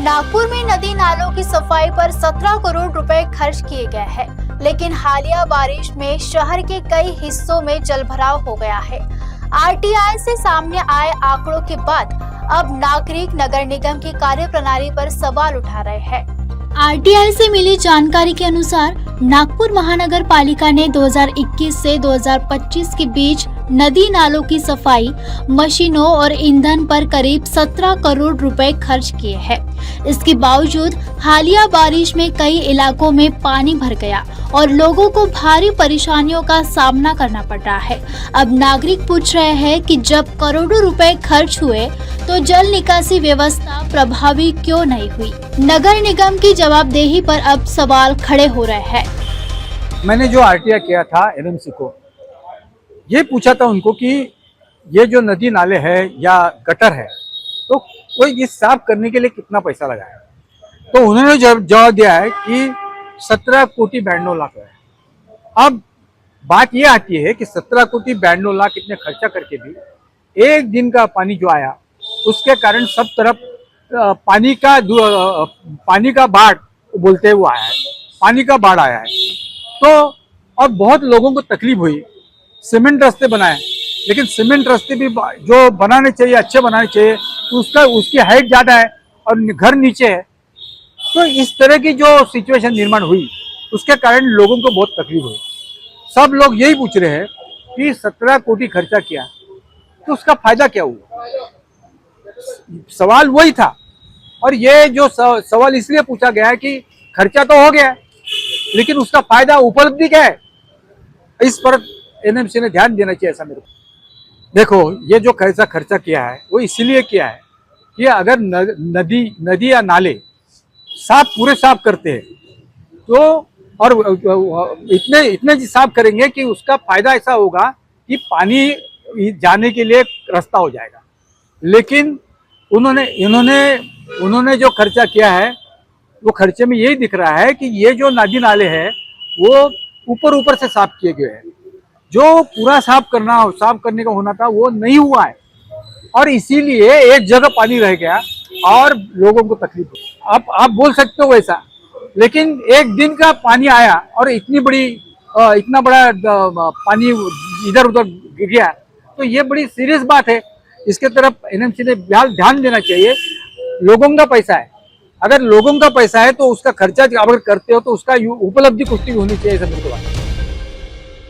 नागपुर में नदी नालों की सफाई पर 17 करोड़ रुपए खर्च किए गए हैं, लेकिन हालिया बारिश में शहर के कई हिस्सों में जलभराव हो गया है। आरटीआई से सामने आए आंकड़ों के बाद अब नागरिक नगर निगम की कार्यप्रणाली पर सवाल उठा रहे हैं। आरटीआई से मिली जानकारी के अनुसार नागपुर महानगर पालिका ने 2021 से 2025 के बीच नदी नालों की सफाई, मशीनों और ईंधन पर करीब 17 करोड़ रुपए खर्च किए हैं। इसके बावजूद हालिया बारिश में कई इलाकों में पानी भर गया और लोगों को भारी परेशानियों का सामना करना पड़ रहा है। अब नागरिक पूछ रहे हैं कि जब करोड़ों रुपए खर्च हुए तो जल निकासी व्यवस्था प्रभावी क्यों नहीं हुई। नगर निगम की जवाबदेही पर अब सवाल खड़े हो रहे हैं। मैंने जो आरटीआई किया था एनएमसी को, ये पूछा था उनको कि ये जो नदी नाले है या गटर है तो कोई ये साफ करने के लिए कितना पैसा लगाया, तो उन्होंने जवाब दिया है कि 17 कोटी 92 लाख है। अब बात ये आती है कि 17 कोटी 92 लाख इतने खर्चा करके भी एक दिन का पानी जो आया उसके कारण सब तरफ पानी का बाढ़ बोलते हुए आया है, पानी का बाढ़ आया है। तो अब बहुत लोगों को तकलीफ हुई। सीमेंट रास्ते बनाए, लेकिन सीमेंट रास्ते भी जो बनाने चाहिए अच्छे बनाने चाहिए तो उसकी हाइट ज़्यादा है और घर नीचे है। तो इस तरह की जो सिचुएशन निर्माण हुई उसके कारण लोगों को बहुत तकलीफ हुई। सब लोग यही पूछ रहे हैं कि 17 कोटी खर्चा किया तो उसका फायदा क्या हुआ। सवाल वही था और ये जो सवाल इसलिए पूछा गया है कि खर्चा तो हो गया है लेकिन उसका फायदा उपलब्धि क्या है, इस पर एनएमसी ने ध्यान देना चाहिए। ऐसा मेरे को देखो, ये जो खर्चा किया है वो इसलिए किया है कि अगर नदी या नाले पूरे साफ करते हैं तो और इतने साफ करेंगे कि उसका फायदा ऐसा होगा कि पानी जाने के लिए रास्ता हो जाएगा। लेकिन उन्होंने जो खर्चा किया है वो खर्चे में यही दिख रहा है कि ये जो नदी नाले हैं वो ऊपर से साफ किए गए हैं। जो पूरा साफ करने का होना था वो नहीं हुआ है और इसीलिए एक जगह पानी रह गया और लोगों को तकलीफ हुई। आप बोल सकते हो वैसा, लेकिन एक दिन का पानी आया और इतना बड़ा पानी इधर उधर गिर गया तो ये बड़ी सीरियस बात है। इसके तरफ एनएमसी ने ध्यान देना चाहिए। लोगों का पैसा है, अगर लोगों का पैसा है तो उसका खर्चा अगर करते हो तो उसका उपलब्धि कुछ होनी चाहिए।